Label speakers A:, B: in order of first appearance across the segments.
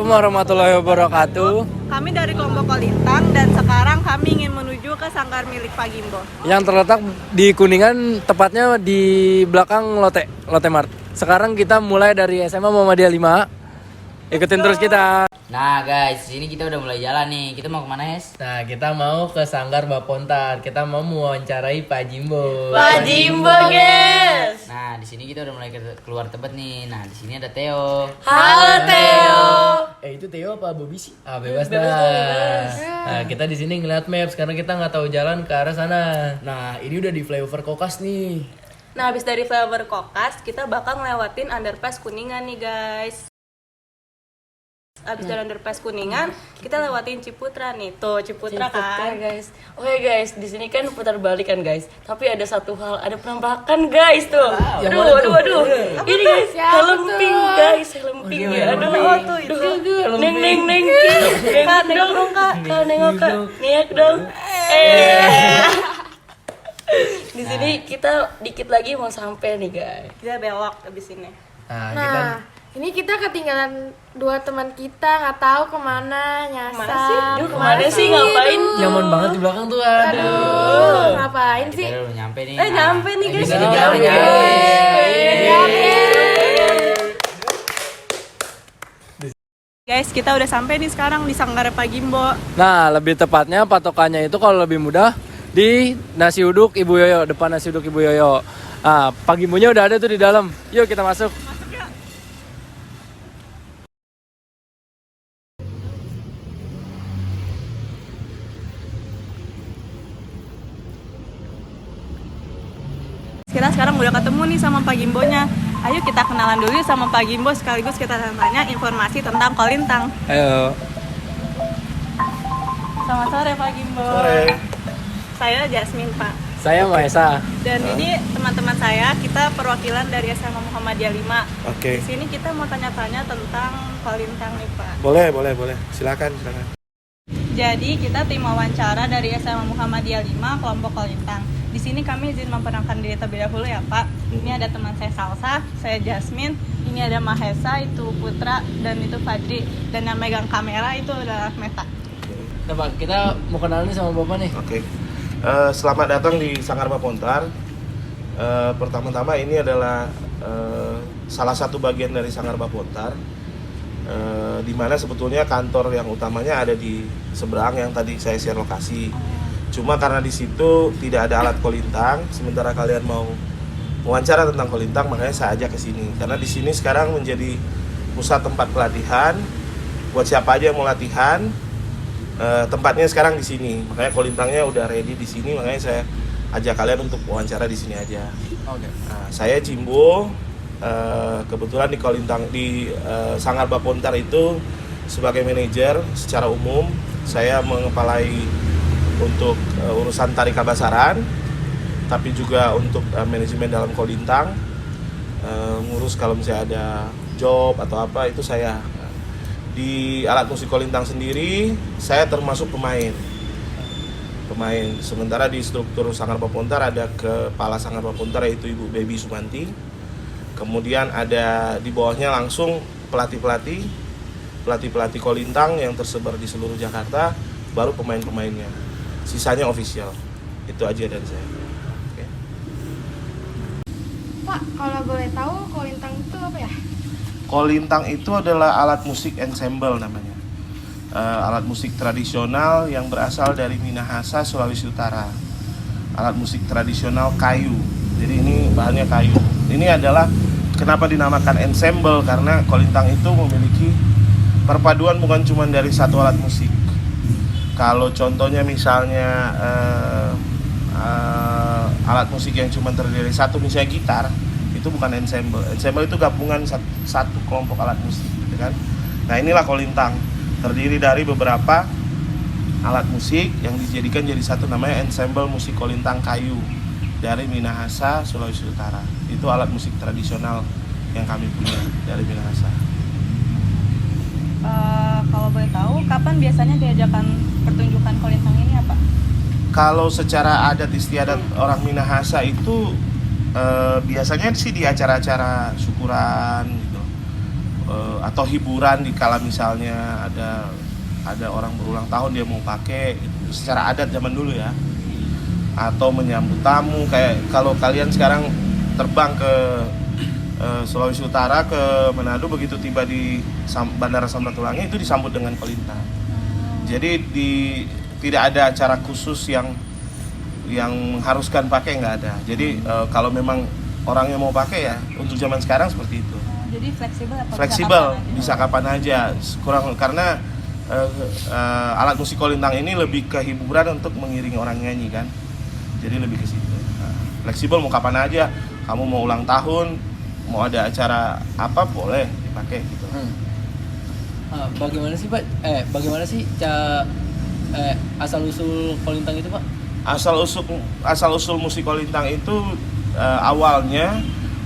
A: Assalamualaikum warahmatullahi wabarakatuh.
B: Kami dari kelompok Kolintang dan sekarang kami ingin menuju ke sanggar milik Pak Gimbo.
A: Yang terletak di Kuningan, tepatnya di belakang Lotte Mart. Sekarang kita mulai dari SMA Muhammadiyah 5. Ikutin terus kita.
C: Nah guys, sini kita udah mulai jalan nih. Kita mau kemana, Hes?
A: Nah, kita mau ke Sanggar Bapontar. Kita mau mewawancarai Pak Jimbo.
B: Pak Jimbo, guys.
C: Nah, di sini kita udah mulai keluar tebet nih. Nah, di sini ada Theo.
B: Halo Theo.
A: Itu Theo apa Bobby sih? Bebas dah. Nah, kita di sini ngeliat maps karena kita nggak tahu jalan ke arah sana. Nah, ini udah di flyover Kokas nih.
B: Nah, habis dari flyover Kokas, kita bakal ngelewatin underpass Kuningan nih, guys. Abis dari underpass Kuningan, kita lewatin Ciputra nih. Tuh, Ciputra kan.
D: Guys. Oke guys, di sini kan putar balik kan guys. Tapi ada satu hal, ada penampakan guys tuh. Aduh. Ini guys, helm pink guys, helm pink ya. Aduh, neng. Kak, nengok dong kak. Niak dong. Di sini kita dikit lagi mau sampai nih guys.
B: Kita belok abis ini.
E: Nah, ini kita ketinggalan dua teman kita, nggak tahu kemana nyasar.
D: Kemana sih ngapain?
A: Nyaman banget di belakang tuh.
E: Aduh, ngapain sih?
C: Kita udah nyampe nih.
B: Nyampe nih guys.
A: Bisa dijalan.
B: Guys, kita udah sampai nih sekarang di Sanggar Pak Gimbo.
A: Nah, lebih tepatnya patokannya itu kalau lebih mudah di nasi uduk Ibu Yoyo, depan nasi uduk Ibu Yoyo. Ah, Pak Gimbonya udah ada tuh di dalam. Yuk kita masuk.
B: Kita sekarang udah ketemu nih sama Pak Gimbonya. Ayo kita kenalan dulu sama Pak Gimbo sekaligus kita tanya informasi tentang Kolintang.
A: Ayo.
B: Selamat sore Pak Gimbo.
A: Sore.
B: Saya Jasmine Pak.
A: Saya Maesa.
B: Dan ini teman-teman saya, kita perwakilan dari SMA Muhammadiyah 5.
F: Oke.
B: Di sini kita mau tanya-tanya tentang Kolintang nih Pak.
F: Boleh. Silakan.
B: Jadi kita tim wawancara dari SMA Muhammadiyah 5 kelompok Kolintang. Di sini kami izin memperkenalkan diri terlebih dahulu ya Pak. Ini ada teman saya Salsa, saya Jasmine, ini ada Mahesa, itu Putra, dan itu Fadri. Dan yang megang kamera itu adalah Meta.
A: Nah, Pak, kita mau kenal nih sama Bapak nih.
F: Oke. Selamat datang di Sanggar Bapontar. Pertama-tama ini adalah salah satu bagian dari Sanggar Bapontar, di mana sebetulnya kantor yang utamanya ada di seberang yang tadi saya share lokasi. Cuma karena di situ tidak ada alat kolintang, sementara kalian mau wawancara tentang kolintang, makanya saya ajak ke sini. Karena di sini sekarang menjadi pusat tempat pelatihan buat siapa aja yang mau latihan. Tempatnya sekarang di sini, makanya kolintangnya udah ready di sini, makanya saya ajak kalian untuk wawancara di sini aja.
A: Oke.
F: Nah, saya Jimbo, kebetulan di kolintang di Sanggar Bapontar itu sebagai manajer secara umum. Saya mengepalai untuk urusan tari kabasaran, tapi juga untuk manajemen dalam kolintang, ngurus kalau misalnya ada job atau apa itu saya. Di alat musik kolintang sendiri saya termasuk pemain. Sementara di struktur Sanggar Bapontar ada kepala Sanggar Bapontar yaitu Ibu Baby Sumanti. Kemudian ada di bawahnya langsung pelatih kolintang yang tersebar di seluruh Jakarta, baru pemain-pemainnya. Sisanya official. Itu aja dari saya. Oke.
E: Pak, kalau boleh tahu kolintang itu apa ya?
F: Kolintang itu adalah alat musik ensemble namanya. Alat musik tradisional yang berasal dari Minahasa, Sulawesi Utara. Alat musik tradisional kayu. Jadi ini bahannya kayu. Ini adalah kenapa dinamakan ensemble, karena kolintang itu memiliki perpaduan bukan cuma dari satu alat musik. Kalau contohnya misalnya alat musik yang cuma terdiri dari satu, misalnya gitar, itu bukan ensemble. Ensemble itu gabungan satu kelompok alat musik, gitu kan? Nah, inilah kolintang, terdiri dari beberapa alat musik yang dijadikan jadi satu, namanya ensemble musik kolintang kayu dari Minahasa, Sulawesi Utara. Itu alat musik tradisional yang kami punya dari Minahasa.
B: Kalau boleh tahu, kapan biasanya diadakan pertunjukan kolintang ini apa?
F: Kalau secara adat istiadat orang Minahasa itu biasanya sih di acara-acara syukuran gitu. atau hiburan di kala misalnya ada orang berulang tahun dia mau pakai itu secara adat zaman dulu ya, atau menyambut tamu kayak kalau kalian sekarang terbang ke Sulawesi Utara ke Manado, begitu tiba di Bandara Samratulangi itu disambut dengan kolintang. Jadi tidak ada acara khusus yang mengharuskan pakai, nggak ada. Jadi kalau memang orangnya mau pakai ya untuk zaman sekarang seperti itu.
B: Jadi fleksibel apa?
F: Fleksibel, bisa kapan aja. Kurang karena alat musik kolintang ini lebih ke hiburan untuk mengiringi orang nyanyi kan. Jadi lebih ke situ. Nah, fleksibel mau kapan aja. Kamu mau ulang tahun, mau ada acara apa boleh dipakai gitu.
A: Bagaimana sih Pak? Bagaimana sih asal usul kolintang itu Pak?
F: Asal usul musik kolintang itu awalnya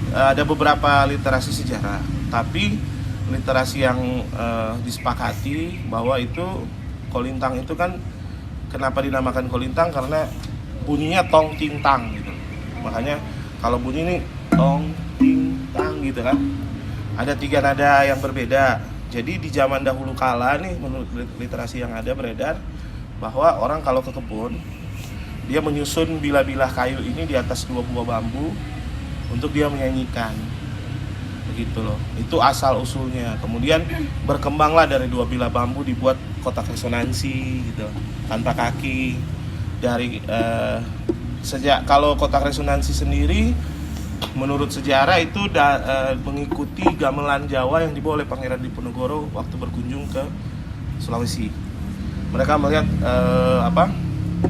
F: ada beberapa literasi sejarah, tapi literasi yang disepakati bahwa itu kolintang itu kan kenapa dinamakan kolintang karena bunyinya tong ting tang gitu. Makanya kalau bunyi ini tong ting tang gitu kan, ada 3 nada yang berbeda. Jadi di zaman dahulu kala nih menurut literasi yang ada beredar bahwa orang kalau ke kebun dia menyusun bilah-bilah kayu ini di atas 2 buah bambu untuk dia menyanyikan, begitu loh. Itu asal usulnya. Kemudian berkembanglah dari 2 bilah bambu dibuat kotak resonansi gitu tanpa kaki. Dari sejak kalau kotak resonansi sendiri menurut sejarah itu mengikuti gamelan Jawa yang dibawa oleh Pangeran Diponegoro waktu berkunjung ke Sulawesi. Mereka melihat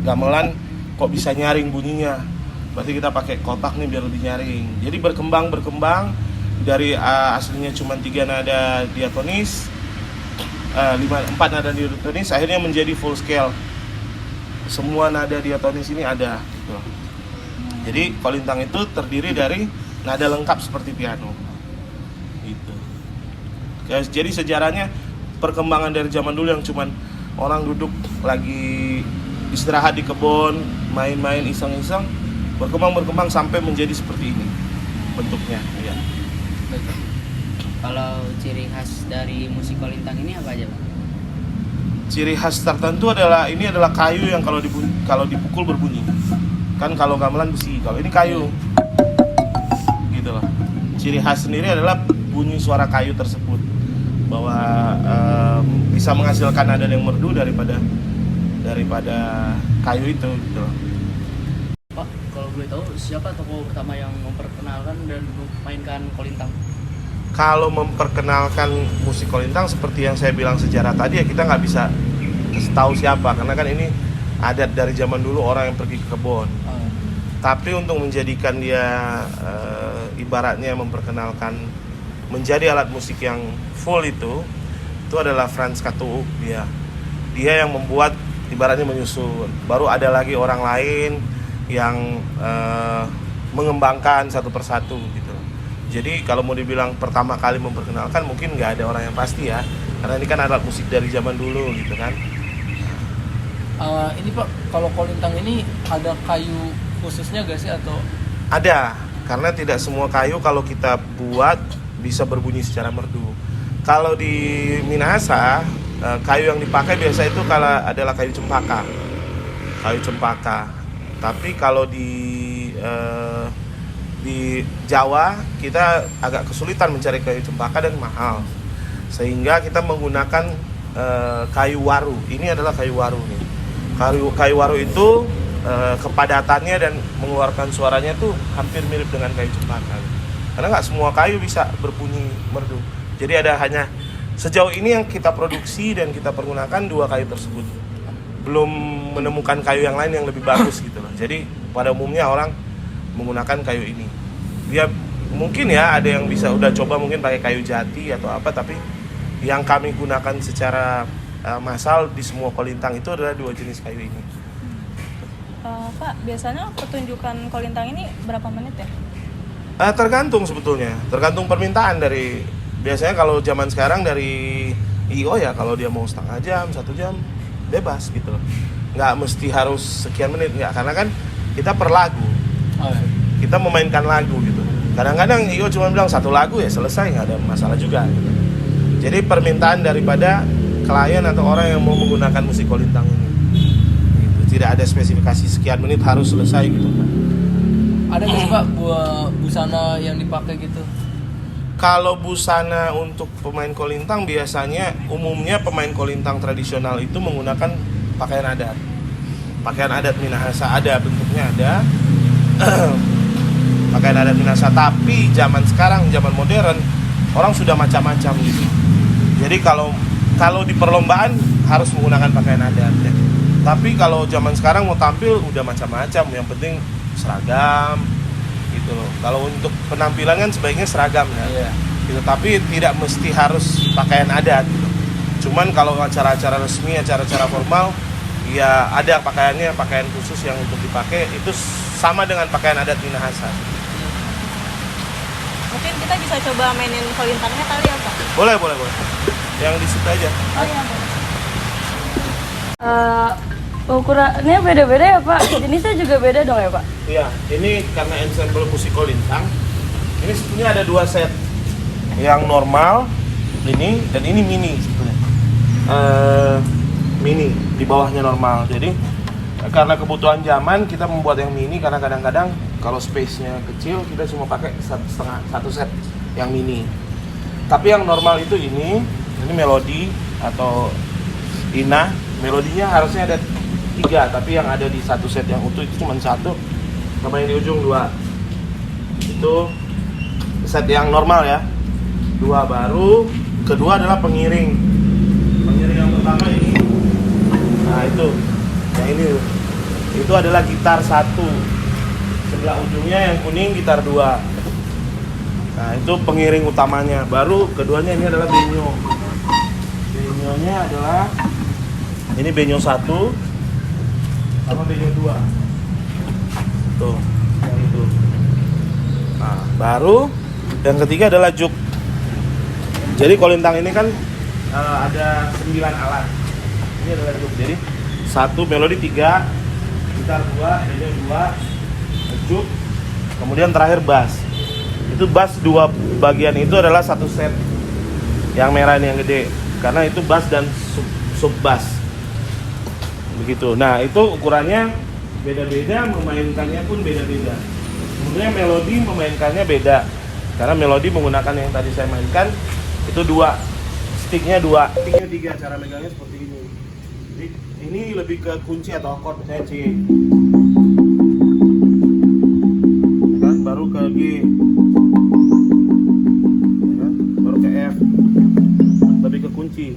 F: gamelan kok bisa nyaring bunyinya, berarti kita pakai kotak nih biar lebih nyaring. Jadi berkembang dari aslinya cuma 3 nada diatonis, 4 nada diatonis, akhirnya menjadi full scale. Semua nada diatonis ini ada gitu. Jadi kolintang itu terdiri dari nada lengkap seperti piano gitu. Jadi sejarahnya perkembangan dari zaman dulu yang cuman orang duduk lagi istirahat di kebun, main-main iseng-iseng, berkembang sampai menjadi seperti ini bentuknya ya.
C: Kalau ciri khas dari musik kolintang ini apa aja Pak?
F: Ciri khas tertentu adalah ini adalah kayu yang kalau dipukul berbunyi. Kan kalau gamelan besi, kalau ini kayu. Gitu loh. Ciri khas sendiri adalah bunyi suara kayu tersebut. Bahwa bisa menghasilkan nada yang merdu daripada kayu itu gitu loh.
D: Pak, kalau boleh tahu siapa tokoh pertama yang memperkenalkan dan memainkan kolintang?
F: Kalau memperkenalkan musik kolintang seperti yang saya bilang sejarah tadi ya kita nggak bisa kasih tahu siapa karena kan ini adat dari zaman dulu orang yang pergi ke kebun. Tapi untuk menjadikan dia ibaratnya memperkenalkan menjadi alat musik yang full itu adalah Frans Katuuk dia yang membuat ibaratnya menyusun. Baru ada lagi orang lain yang mengembangkan satu persatu gitu. Jadi kalau mau dibilang pertama kali memperkenalkan mungkin nggak ada orang yang pasti ya, karena ini kan alat musik dari zaman dulu gitu kan.
A: Ini Pak, kalau kolintang ini ada kayu khususnya gak sih atau?
F: Ada, karena tidak semua kayu kalau kita buat bisa berbunyi secara merdu. Kalau di Minahasa, kayu yang dipakai biasa itu adalah kayu cempaka. Tapi kalau di Jawa kita agak kesulitan mencari kayu cempaka dan mahal, sehingga kita menggunakan kayu waru. Ini adalah kayu waru nih. Kayu waru itu kepadatannya dan mengeluarkan suaranya tuh hampir mirip dengan kayu cempaka. Karena nggak semua kayu bisa berbunyi merdu. Jadi hanya sejauh ini yang kita produksi dan kita pergunakan 2 kayu tersebut. Belum menemukan kayu yang lain yang lebih bagus gitu loh. Jadi pada umumnya orang menggunakan kayu ini. Dia mungkin ya ada yang bisa udah coba mungkin pakai kayu jati atau apa, tapi yang kami gunakan secara massal di semua kolintang itu adalah 2 jenis kayu ini.
B: Pak, biasanya pertunjukan kolintang ini berapa menit ya?
F: Tergantung sebetulnya, tergantung permintaan dari biasanya kalau zaman sekarang dari IO ya kalau dia mau setengah jam, 1 jam bebas gitu loh. Nggak mesti harus sekian menit nggak, karena kan kita per lagu. Kita memainkan lagu gitu. Kadang-kadang IO cuma bilang 1 lagu ya selesai, nggak ada masalah juga gitu. Jadi permintaan daripada klien atau orang yang mau menggunakan musik kolintang ini. Gitu. Tidak ada spesifikasi sekian menit harus selesai gitu.
A: Ada nggak sih Pak busana yang dipakai gitu?
F: Kalau busana untuk pemain kolintang biasanya umumnya pemain kolintang tradisional itu menggunakan pakaian adat. Pakaian adat Minahasa ada, bentuknya ada. Pakaian adat Minahasa, tapi zaman sekarang, zaman modern, orang sudah macam-macam gitu. Jadi kalau di perlombaan harus menggunakan pakaian adat ya. Tapi kalau zaman sekarang mau tampil udah macam-macam, yang penting seragam gitu loh. Kalau untuk penampilan kan sebaiknya seragam ya.
A: Iya.
F: Gitu, tapi tidak mesti harus pakaian adat gitu. Cuman kalau acara-acara resmi, acara-acara formal ya ada pakaiannya, pakaian khusus yang untuk dipakai itu sama dengan pakaian adat Minahasa.
B: Mungkin kita bisa coba mainin kolintangnya kali ya Pak?
F: Boleh. Yang di situ aja.
B: Oh iya boleh.
D: Ukurannya beda-beda ya Pak? Jenisnya juga beda dong ya Pak?
F: Iya, ini karena ensemble musik kolintang. Ini sebetulnya ada 2 set. Yang normal ini dan ini mini sebetulnya. Mini di bawahnya normal. Jadi karena kebutuhan zaman kita membuat yang mini karena kadang-kadang kalau space-nya kecil kita cuma pakai satu set yang mini. Tapi yang normal itu ini melodi atau ina. Melodinya harusnya ada 3, tapi yang ada di satu set yang utuh itu cuma 1, sama yang di ujung 2. Itu set yang normal ya. 2 baru, kedua adalah pengiring. Pengiring yang pertama ini. Nah itu, yang ini. Itu adalah gitar 1. Sebelah ujungnya yang kuning gitar 2. Nah itu pengiring utamanya. Baru keduanya ini adalah benyo. Benyonya adalah ini benyo 1 sama benyo 2. Tuh, yang itu. Nah, baru yang ketiga adalah juk. Jadi kolintang ini kan ada 9 alat. Ini adalah juk. Jadi 1 melodi 3, gitar 2, benyo 2, juk, kemudian terakhir bass. Itu bass 2 bagian itu adalah satu set. Yang merah ini yang gede. Karena itu bass dan sub bass. Begitu. Nah itu ukurannya beda-beda, memainkannya pun beda-beda. Kemudian melodi memainkannya beda, karena melodi menggunakan yang tadi saya mainkan itu 2, sticknya 2, sticknya 3. Cara megangnya seperti ini. Jadi, ini lebih ke kunci atau chord, misalnya C, kan? Baru ke G, kan? Baru ke F, lebih ke kunci.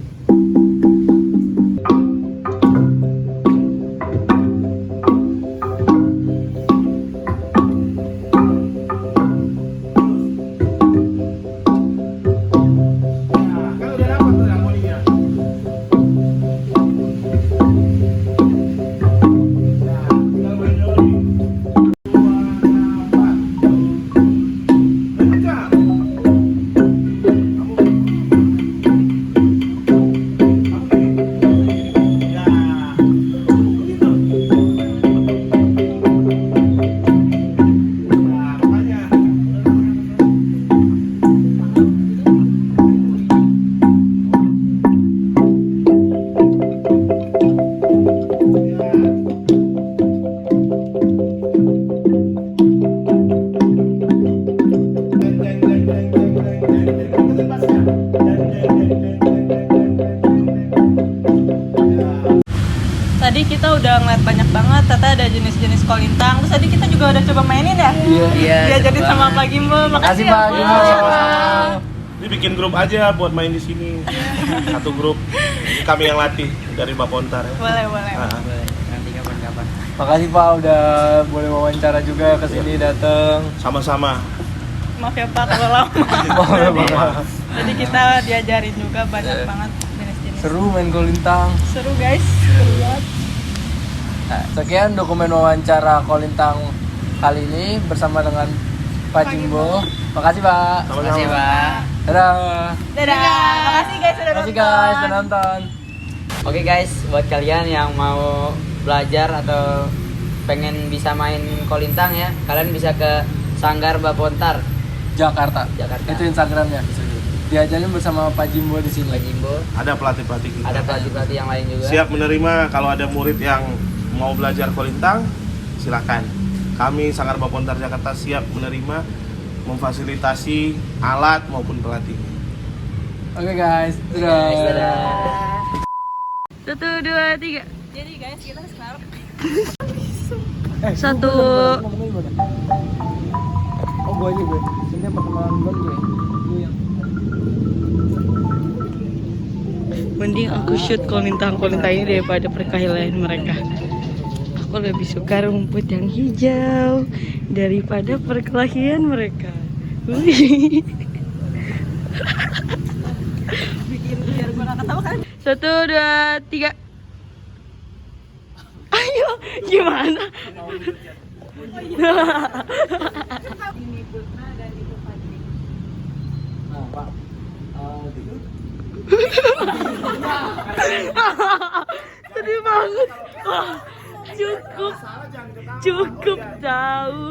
B: Tadi kita udah ngeliat banyak banget, ternyata ada jenis-jenis kolintang. Terus tadi kita juga udah coba mainin ya?
A: Iya.
B: Diajarin sama Pak Gimbo. Makasih ya
A: Pak Gimbo.
F: Ini bikin grup aja buat main di sini. Satu grup. Ini kami yang latih dari Bapontar ya.
B: Boleh.
C: Nanti kapan-kapan.
A: Makasih Pak udah boleh wawancara juga ke sini datang.
F: Sama-sama.
B: Maaf ya Pak kalau lama. Jadi kita diajarin juga banyak banget jenis-jenis.
A: Seru main kolintang.
B: Seru guys. Seru banget.
A: Nah, sekian dokumen wawancara kolintang kali ini bersama dengan Pak Jimbo. Makasih Pak.
C: Makasih Pak.
A: Dadah.
B: Dadah. Makasih guys sudah
A: Makasih
B: nonton.
A: guys sudah nonton.
C: Oke guys, buat kalian yang mau belajar atau pengen bisa main kolintang ya, kalian bisa ke Sanggar Bapontar
A: Jakarta.
C: Jakarta.
A: Itu Instagramnya. diajarin bersama Pak Jimbo di sini.
C: Pak Jimbo,
F: Ada pelatih-pelatih kita.
C: ada pelatih-pelatih yang lain juga.
F: Siap menerima kalau ada murid yang mau belajar kolintang, silakan. Kami Sanggar Bapontar Jakarta siap menerima, memfasilitasi alat maupun pelatih.
A: Oke guys, dadah.
B: 1, 2, 3. Jadi guys, kita sekarang
A: Satu. Oh gue aja gue. Ini perkenalan gue.
D: Mending aku shoot kolintang ini daripada perkelahian mereka. Aku lebih suka rumput yang hijau daripada perkelahian mereka. Wih.
B: bikin biar gue gak ketawa kan.
D: 1, 2, 3. Ayo, gimana?
B: Ini Putna dan itu Fadli.
A: Nah, Pak.
D: Sedih banget. Cukup tahu.